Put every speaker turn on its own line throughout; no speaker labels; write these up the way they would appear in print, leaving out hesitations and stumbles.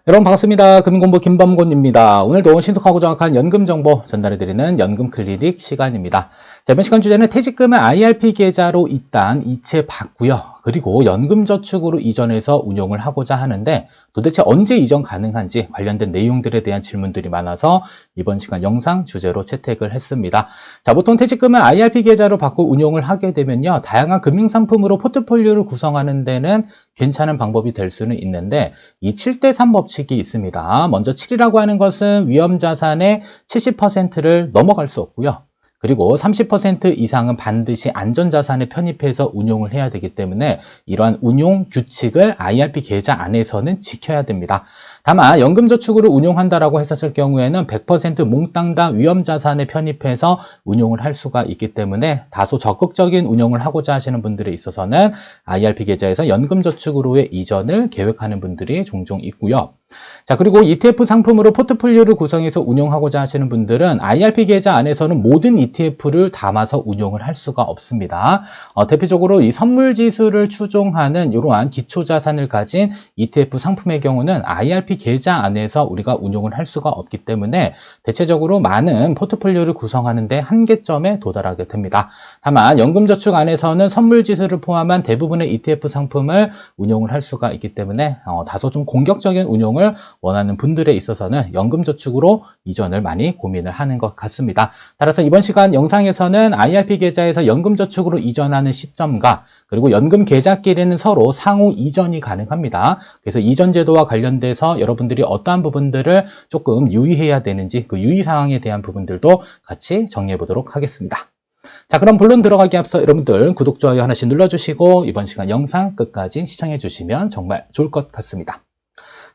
여러분 반갑습니다. 금융공부 김범곤입니다. 오늘도 신속하고 정확한 연금 정보 전달해드리는 연금 클리닉 시간입니다. 자, 이번 시간 주제는 퇴직금을 IRP 계좌로 일단 이체 받고요. 그리고 연금저축으로 이전해서 운용을 하고자 하는데 도대체 언제 이전 가능한지 관련된 내용들에 대한 질문들이 많아서 이번 시간 영상 주제로 채택을 했습니다. 자, 보통 퇴직금을 IRP 계좌로 받고 운용을 하게 되면요. 다양한 금융상품으로 포트폴리오를 구성하는 데는 괜찮은 방법이 될 수는 있는데 이 7대3 법칙이 있습니다. 먼저 7이라고 하는 것은 위험자산의 70%를 넘어갈 수 없고요. 그리고 30% 이상은 반드시 안전자산에 편입해서 운용을 해야 되기 때문에 이러한 운용 규칙을 IRP 계좌 안에서는 지켜야 됩니다. 다만 연금저축으로 운용한다라고 했었을 경우에는 100% 몽땅 위험자산에 편입해서 운용을 할 수가 있기 때문에 다소 적극적인 운용을 하고자 하시는 분들에 있어서는 IRP 계좌에서 연금저축으로의 이전을 계획하는 분들이 종종 있고요. 자, 그리고 ETF 상품으로 포트폴리오를 구성해서 운용하고자 하시는 분들은 IRP 계좌 안에서는 모든 ETF를 담아서 운용을 할 수가 없습니다. 대표적으로 이 선물지수를 추종하는 이러한 기초자산을 가진 ETF 상품의 경우는 IRP 계좌 안에서 우리가 운용을 할 수가 없기 때문에 대체적으로 많은 포트폴리오를 구성하는 데 한계점에 도달하게 됩니다. 다만 연금저축 안에서는 선물지수를 포함한 대부분의 ETF 상품을 운용을 할 수가 있기 때문에 다소 좀 공격적인 운용을 원하는 분들에 있어서는 연금저축으로 이전을 많이 고민을 하는 것 같습니다. 따라서 이번 시간 영상에서는 IRP 계좌에서 연금저축으로 이전하는 시점과 그리고 연금 계좌끼리는 서로 상호 이전이 가능합니다. 그래서 이전 제도와 관련돼서 여러분들이 어떠한 부분들을 조금 유의해야 되는지 그 유의사항에 대한 부분들도 같이 정리해 보도록 하겠습니다. 자, 그럼 본론 들어가기 앞서 여러분들 구독, 좋아요 하나씩 눌러주시고 이번 시간 영상 끝까지 시청해 주시면 정말 좋을 것 같습니다.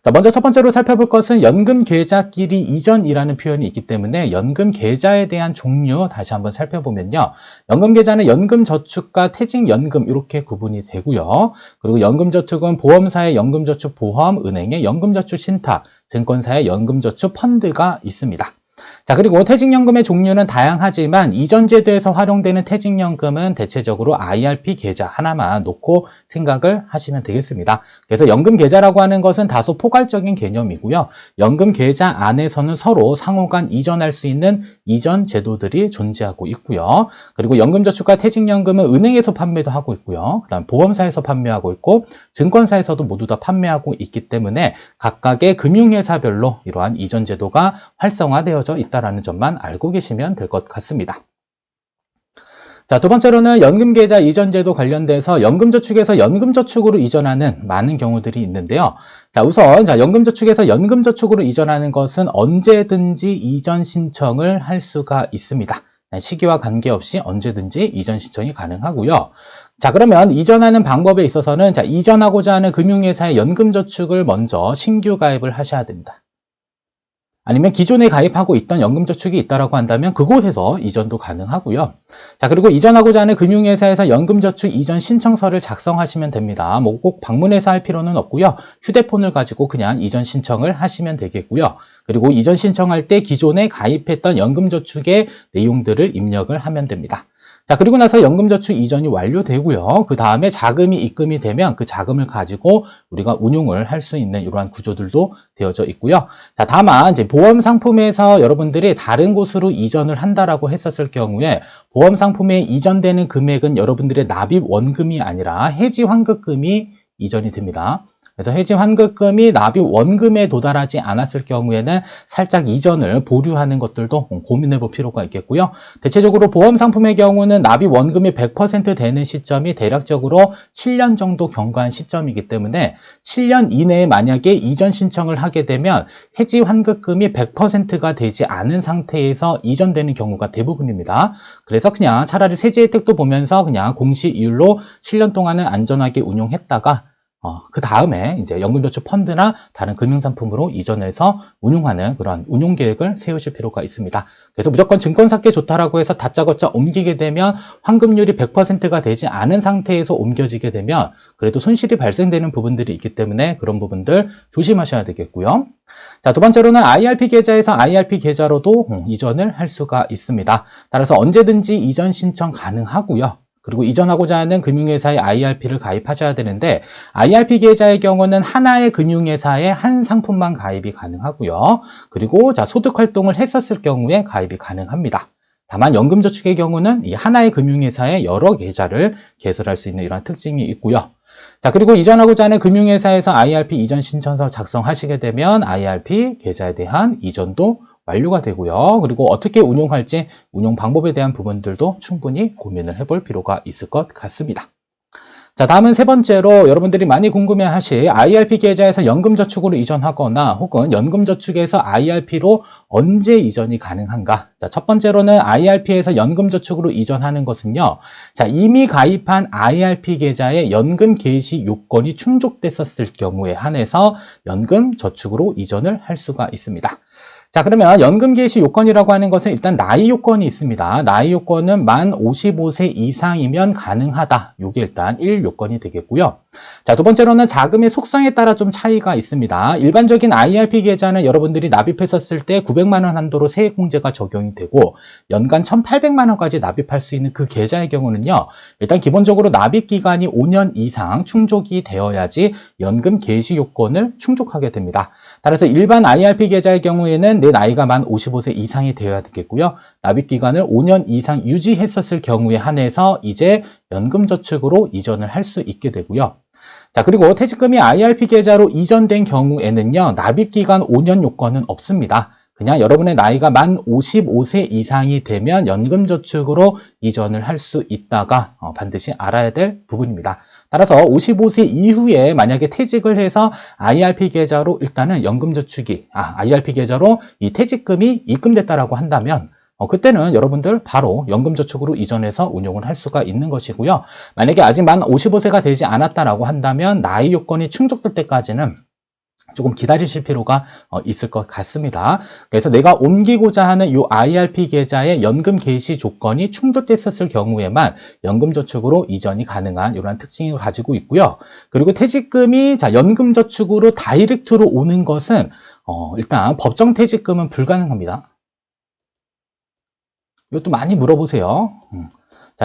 자, 먼저 첫 번째로 살펴볼 것은 연금 계좌끼리 이전이라는 표현이 있기 때문에 연금 계좌에 대한 종류 다시 한번 살펴보면요. 연금 계좌는 연금저축과 퇴직연금 이렇게 구분이 되고요. 그리고 연금저축은 보험사의 연금저축보험, 은행의 연금저축신탁, 증권사의 연금저축 펀드가 있습니다. 자, 그리고 퇴직연금의 종류는 다양하지만 이전 제도에서 활용되는 퇴직연금은 대체적으로 IRP 계좌 하나만 놓고 생각을 하시면 되겠습니다. 그래서 연금 계좌라고 하는 것은 다소 포괄적인 개념이고요. 연금 계좌 안에서는 서로 상호간 이전할 수 있는 이전 제도들이 존재하고 있고요. 그리고 연금저축과 퇴직연금은 은행에서 판매도 하고 있고요. 그다음 보험사에서 판매하고 있고 증권사에서도 모두 다 판매하고 있기 때문에 각각의 금융회사별로 이러한 이전 제도가 활성화되어져 있다는 점만 알고 계시면 될 것 같습니다. 자, 두 번째로는 연금계좌 이전제도 관련돼서 연금저축에서 연금저축으로 이전하는 많은 경우들이 있는데요. 자, 우선 연금저축에서 연금저축으로 이전하는 것은 언제든지 이전 신청을 할 수가 있습니다. 시기와 관계없이 언제든지 이전 신청이 가능하고요. 자, 그러면 이전하는 방법에 있어서는 이전하고자 하는 금융회사의 연금저축을 먼저 신규 가입을 하셔야 됩니다. 아니면 기존에 가입하고 있던 연금저축이 있다고 한다면 그곳에서 이전도 가능하고요. 자, 그리고 이전하고자 하는 금융회사에서 연금저축 이전 신청서를 작성하시면 됩니다. 뭐 꼭 방문해서 할 필요는 없고요. 휴대폰을 가지고 그냥 이전 신청을 하시면 되겠고요. 그리고 이전 신청할 때 기존에 가입했던 연금저축의 내용들을 입력을 하면 됩니다. 자, 그리고 나서 연금저축 이전이 완료되고요. 그 다음에 자금이 입금이 되면 그 자금을 가지고 우리가 운용을 할 수 있는 이러한 구조들도 되어져 있고요. 자, 다만 이제 보험 상품에서 여러분들이 다른 곳으로 이전을 한다라고 했었을 경우에 보험 상품에 이전되는 금액은 여러분들의 납입 원금이 아니라 해지 환급금이 이전이 됩니다. 그래서 해지 환급금이 납입 원금에 도달하지 않았을 경우에는 살짝 이전을 보류하는 것들도 고민해 볼 필요가 있겠고요. 대체적으로 보험 상품의 경우는 납입 원금이 100% 되는 시점이 대략적으로 7년 정도 경과한 시점이기 때문에 7년 이내에 만약에 이전 신청을 하게 되면 해지 환급금이 100%가 되지 않은 상태에서 이전되는 경우가 대부분입니다. 그래서 그냥 차라리 세제 혜택도 보면서 그냥 공시이율로 7년 동안은 안전하게 운용했다가 그 다음에 이제 연금저축 펀드나 다른 금융상품으로 이전해서 운용하는 그런 운용 계획을 세우실 필요가 있습니다. 그래서 무조건 증권사께 좋다라고 해서 다짜고짜 옮기게 되면 환급률이 100%가 되지 않은 상태에서 옮겨지게 되면 그래도 손실이 발생되는 부분들이 있기 때문에 그런 부분들 조심하셔야 되겠고요. 자, 두 번째로는 IRP 계좌에서 IRP 계좌로도 이전을 할 수가 있습니다. 따라서 언제든지 이전 신청 가능하고요. 그리고 이전하고자 하는 금융회사의 IRP를 가입하셔야 되는데 IRP 계좌의 경우는 하나의 금융회사에 한 상품만 가입이 가능하고요. 그리고 소득 활동을 했었을 경우에 가입이 가능합니다. 다만 연금저축의 경우는 이 하나의 금융회사에 여러 계좌를 개설할 수 있는 이런 특징이 있고요. 그리고 이전하고자 하는 금융회사에서 IRP 이전 신청서 작성하시게 되면 IRP 계좌에 대한 이전도 완료가 되고요. 그리고 어떻게 운용할지 운용 방법에 대한 부분들도 충분히 고민을 해볼 필요가 있을 것 같습니다. 다음은 세 번째로 여러분들이 많이 궁금해하실 IRP 계좌에서 연금저축으로 이전하거나 혹은 연금저축에서 IRP로 언제 이전이 가능한가? 첫 번째로는 IRP에서 연금저축으로 이전하는 것은요. 이미 가입한 IRP 계좌에 연금 개시 요건이 충족됐었을 경우에 한해서 연금저축으로 이전을 할 수가 있습니다. 그러면 연금 개시 요건이라고 하는 것은 일단 나이 요건이 있습니다. 나이 요건은 만 55세 이상이면 가능하다. 이게 일단 1요건이 되겠고요. 두 번째로는 자금의 속성에 따라 좀 차이가 있습니다. 일반적인 IRP 계좌는 여러분들이 납입했었을 때 900만 원 한도로 세액공제가 적용이 되고 연간 1,800만 원까지 납입할 수 있는 그 계좌의 경우는요. 일단 기본적으로 납입 기간이 5년 이상 충족이 되어야지 연금 개시 요건을 충족하게 됩니다. 따라서 일반 IRP 계좌의 경우에는 내 나이가 만 55세 이상이 되어야 되겠고요. 납입 기간을 5년 이상 유지했었을 경우에 한해서 이제 연금저축으로 이전을 할 수 있게 되고요. 그리고 퇴직금이 IRP 계좌로 이전된 경우에는요. 납입 기간 5년 요건은 없습니다. 그냥 여러분의 나이가 만 55세 이상이 되면 연금저축으로 이전을 할 수 있다가 반드시 알아야 될 부분입니다. 따라서 55세 이후에 만약에 퇴직을 해서 IRP 계좌로 일단은 IRP 계좌로 이 퇴직금이 입금됐다라고 한다면 그때는 여러분들 바로 연금저축으로 이전해서 운용을 할 수가 있는 것이고요. 만약에 아직 만 55세가 되지 않았다라고 한다면 나이 요건이 충족될 때까지는 조금 기다리실 필요가 있을 것 같습니다. 그래서 내가 옮기고자 하는 이 IRP 계좌의 연금 개시 조건이 충족됐었을 경우에만 연금저축으로 이전이 가능한 이러한 특징을 가지고 있고요. 그리고 퇴직금이 연금저축으로 다이렉트로 오는 것은 일단 법정 퇴직금은 불가능합니다. 이것도 많이 물어보세요.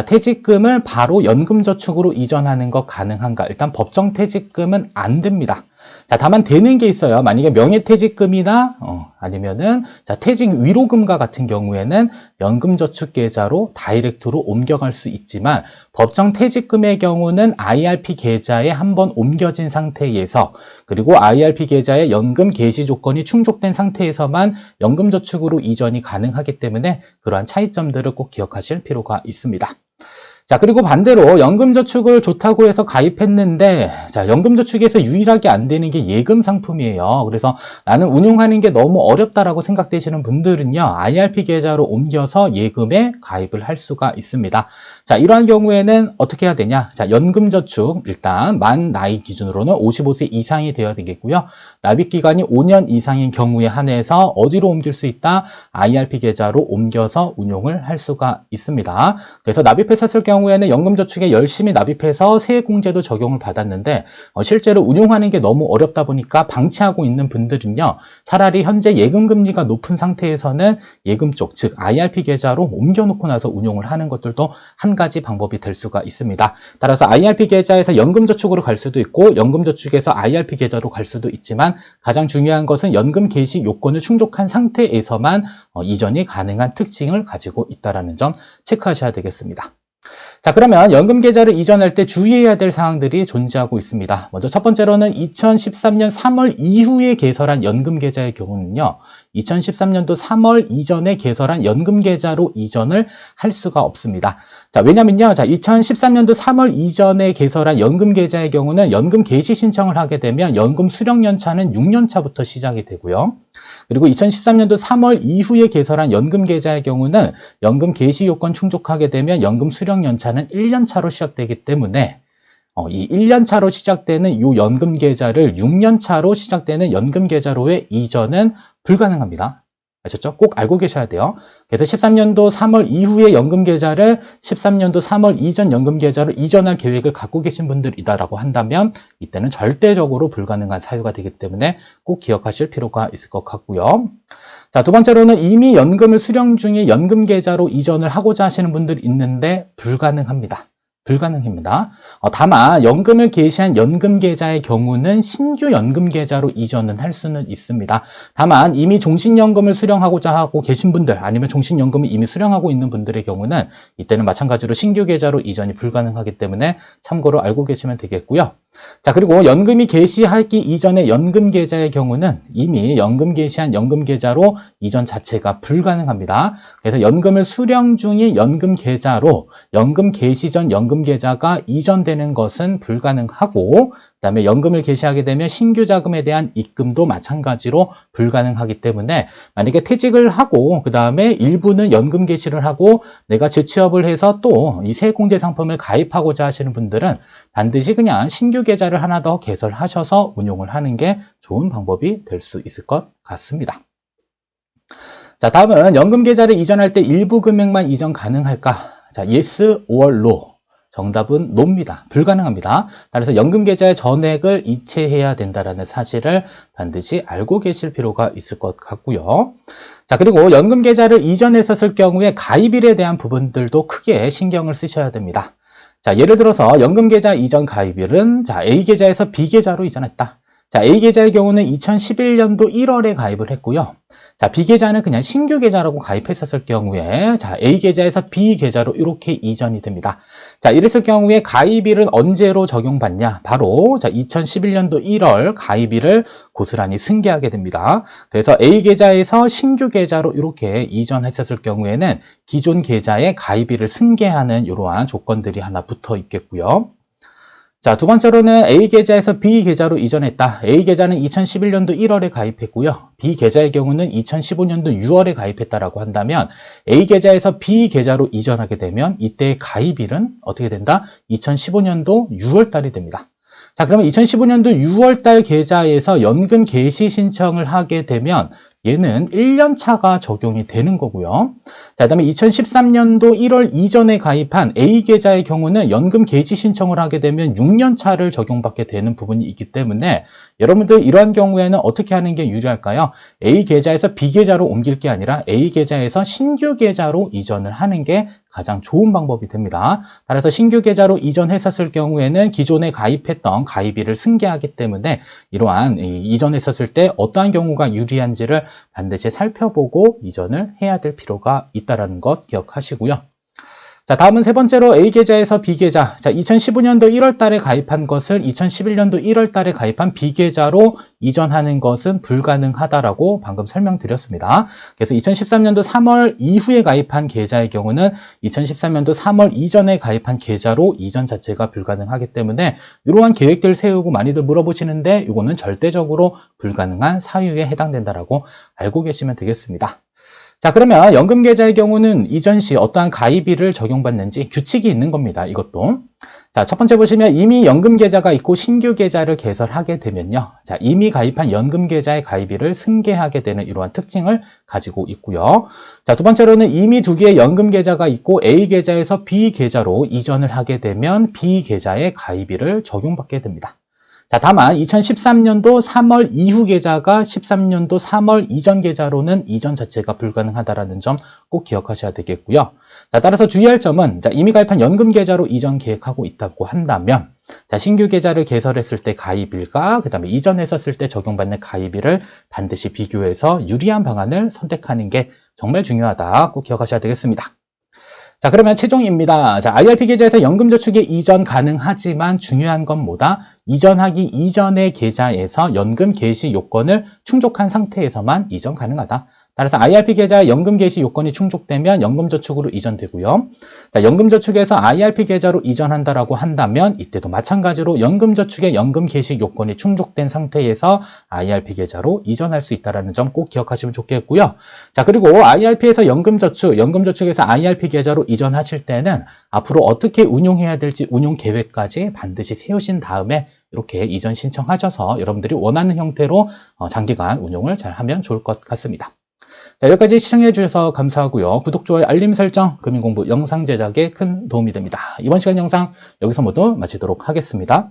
퇴직금을 바로 연금저축으로 이전하는 것 가능한가? 일단 법정 퇴직금은 안 됩니다. 다만 되는 게 있어요. 만약에 명예퇴직금이나 아니면은 퇴직 위로금과 같은 경우에는 연금저축 계좌로 다이렉트로 옮겨갈 수 있지만 법정 퇴직금의 경우는 IRP 계좌에 한번 옮겨진 상태에서 그리고 IRP 계좌의 연금 개시 조건이 충족된 상태에서만 연금저축으로 이전이 가능하기 때문에 그러한 차이점들을 꼭 기억하실 필요가 있습니다. 그리고 반대로 연금저축을 좋다고 해서 가입했는데 연금저축에서 유일하게 안 되는 게 예금 상품이에요. 그래서 나는 운용하는 게 너무 어렵다라고 생각되시는 분들은요. IRP 계좌로 옮겨서 예금에 가입을 할 수가 있습니다. 이러한 경우에는 어떻게 해야 되냐? 연금저축 일단 만 나이 기준으로는 55세 이상이 되어야 되겠고요. 납입기간이 5년 이상인 경우에 한해서 어디로 옮길 수 있다? IRP 계좌로 옮겨서 운용을 할 수가 있습니다. 그래서 납입했었을 경우에는 연금저축에 열심히 납입해서 세액공제도 적용을 받았는데 실제로 운용하는 게 너무 어렵다 보니까 방치하고 있는 분들은요. 차라리 현재 예금금리가 높은 상태에서는 예금 쪽, 즉 IRP 계좌로 옮겨놓고 나서 운용을 하는 것들도 한 가지 방법이 될 수가 있습니다. 따라서 IRP 계좌에서 연금저축으로 갈 수도 있고 연금저축에서 IRP 계좌로 갈 수도 있지만 가장 중요한 것은 연금 개시 요건을 충족한 상태에서만 이전이 가능한 특징을 가지고 있다는 점 체크하셔야 되겠습니다. 그러면 연금 계좌를 이전할 때 주의해야 될 사항들이 존재하고 있습니다. 먼저 첫 번째로는 2013년 3월 이후에 개설한 연금 계좌의 경우는요. 2013년도 3월 이전에 개설한 연금 계좌로 이전을 할 수가 없습니다. 왜냐면요. 2013년도 3월 이전에 개설한 연금 계좌의 경우는 연금 개시 신청을 하게 되면 연금 수령 연차는 6년 차부터 시작이 되고요. 그리고 2013년도 3월 이후에 개설한 연금 계좌의 경우는 연금 개시 요건 충족하게 되면 연금 수령 연차는 1년 차로 시작되기 때문에 이 1년 차로 시작되는 이 연금 계좌를 6년 차로 시작되는 연금 계좌로의 이전은 불가능합니다. 아셨죠? 꼭 알고 계셔야 돼요. 그래서 13년도 3월 이후의 연금 계좌를 13년도 3월 이전 연금 계좌로 이전할 계획을 갖고 계신 분들이다라고 한다면 이때는 절대적으로 불가능한 사유가 되기 때문에 꼭 기억하실 필요가 있을 것 같고요. 두 번째로는 이미 연금을 수령 중에 연금 계좌로 이전을 하고자 하시는 분들이 있는데 불가능합니다. 불가능합니다. 다만 연금을 개시한 연금계좌의 경우는 신규 연금계좌로 이전은 할 수는 있습니다. 다만 이미 종신연금을 수령하고자 하고 계신 분들 아니면 종신연금을 이미 수령하고 있는 분들의 경우는 이때는 마찬가지로 신규 계좌로 이전이 불가능하기 때문에 참고로 알고 계시면 되겠고요. 자, 그리고 연금이 개시하기 이전의 연금계좌의 경우는 이미 연금 개시한 연금계좌로 이전 자체가 불가능합니다. 그래서 연금을 수령 중인 연금계좌로 연금 개시 전 연금계좌가 이전되는 것은 불가능하고, 그다음에 연금을 개시하게 되면 신규 자금에 대한 입금도 마찬가지로 불가능하기 때문에 만약에 퇴직을 하고 그다음에 일부는 연금 개시를 하고 내가 재취업을 해서 또 이 세액공제 상품을 가입하고자 하시는 분들은 반드시 그냥 신규 계좌를 하나 더 개설하셔서 운용을 하는 게 좋은 방법이 될 수 있을 것 같습니다. 자, 다음은 연금 계좌를 이전할 때 일부 금액만 이전 가능할까? 자, yes or no. 정답은 no입니다. 불가능합니다. 따라서 연금 계좌의 전액을 이체해야 된다는 사실을 반드시 알고 계실 필요가 있을 것 같고요. 자, 그리고 연금 계좌를 이전했었을 경우에 가입일에 대한 부분들도 크게 신경을 쓰셔야 됩니다. 자, 예를 들어서 연금 계좌 이전 가입일은 자, A 계좌에서 B 계좌로 이전했다. 자, A 계좌의 경우는 2011년도 1월에 가입을 했고요. 자, B 계좌는 그냥 신규 계좌라고 가입했었을 경우에 자, A 계좌에서 B 계좌로 이렇게 이전이 됩니다. 자, 이랬을 경우에 가입일은 언제로 적용받냐? 바로 자, 2011년도 1월 가입일을 고스란히 승계하게 됩니다. 그래서 A 계좌에서 신규 계좌로 이렇게 이전했었을 경우에는 기존 계좌의 가입일을 승계하는 이러한 조건들이 하나 붙어 있겠고요. 자, 두 번째로는 A 계좌에서 B 계좌로 이전했다. A 계좌는 2011년도 1월에 가입했고요. B 계좌의 경우는 2015년도 6월에 가입했다라고 한다면 A 계좌에서 B 계좌로 이전하게 되면 이때의 가입일은 어떻게 된다? 2015년도 6월 달이 됩니다. 자, 그러면 2015년도 6월 달 계좌에서 연금 개시 신청을 하게 되면 얘는 1년 차가 적용이 되는 거고요. 자, 그다음에 2013년도 1월 이전에 가입한 A 계좌의 경우는 연금 개시 신청을 하게 되면 6년 차를 적용받게 되는 부분이 있기 때문에 여러분들 이러한 경우에는 어떻게 하는 게 유리할까요? A 계좌에서 B 계좌로 옮길 게 아니라 A 계좌에서 신규 계좌로 이전을 하는 게 가장 좋은 방법이 됩니다. 따라서 신규 계좌로 이전했었을 경우에는 기존에 가입했던 가입일을 승계하기 때문에 이러한 이전했었을 때 어떠한 경우가 유리한지를 반드시 살펴보고 이전을 해야 될 필요가 있다는 것 기억하시고요. 자, 다음은 세 번째로 A 계좌에서 B 계좌. 자, 2015년도 1월 달에 가입한 것을 2011년도 1월 달에 가입한 B 계좌로 이전하는 것은 불가능하다라고 방금 설명드렸습니다. 그래서 2013년도 3월 이후에 가입한 계좌의 경우는 2013년도 3월 이전에 가입한 계좌로 이전 자체가 불가능하기 때문에 이러한 계획들 세우고 많이들 물어보시는데 이거는 절대적으로 불가능한 사유에 해당된다라고 알고 계시면 되겠습니다. 자, 그러면 연금 계좌의 경우는 이전 시 어떠한 가입일을 적용받는지 규칙이 있는 겁니다. 이것도. 자, 첫 번째 보시면 이미 연금 계좌가 있고 신규 계좌를 개설하게 되면요. 자, 이미 가입한 연금 계좌의 가입일을 승계하게 되는 이러한 특징을 가지고 있고요. 자, 두 번째로는 이미 두 개의 연금 계좌가 있고 A 계좌에서 B 계좌로 이전을 하게 되면 B 계좌의 가입일을 적용받게 됩니다. 자, 다만 2013년도 3월 이후 계좌가 13년도 3월 이전 계좌로는 이전 자체가 불가능하다는 점 꼭 기억하셔야 되겠고요. 자, 따라서 주의할 점은 자, 이미 가입한 연금 계좌로 이전 계획하고 있다고 한다면 자, 신규 계좌를 개설했을 때 가입일과 그다음에 이전했었을 때 적용받는 가입일을 반드시 비교해서 유리한 방안을 선택하는 게 정말 중요하다. 꼭 기억하셔야 되겠습니다. 자, 그러면 최종입니다. 자, IRP 계좌에서 연금저축에 이전 가능하지만 중요한 건 뭐다? 이전하기 이전의 계좌에서 연금 개시 요건을 충족한 상태에서만 이전 가능하다. 따라서 IRP 계좌에 연금 개시 요건이 충족되면 연금저축으로 이전되고요. 자, 연금저축에서 IRP 계좌로 이전한다라고 한다면 이때도 마찬가지로 연금저축의 연금 개시 요건이 충족된 상태에서 IRP 계좌로 이전할 수 있다는 점 꼭 기억하시면 좋겠고요. 자, 그리고 IRP에서 연금저축, 연금저축에서 IRP 계좌로 이전하실 때는 앞으로 어떻게 운용해야 될지 운용 계획까지 반드시 세우신 다음에 이렇게 이전 신청하셔서 여러분들이 원하는 형태로 장기간 운용을 잘 하면 좋을 것 같습니다. 자, 여기까지 시청해 주셔서 감사하고요. 구독, 좋아요, 알림 설정, 금융공부 영상 제작에 큰 도움이 됩니다. 이번 시간 영상 여기서 모두 마치도록 하겠습니다.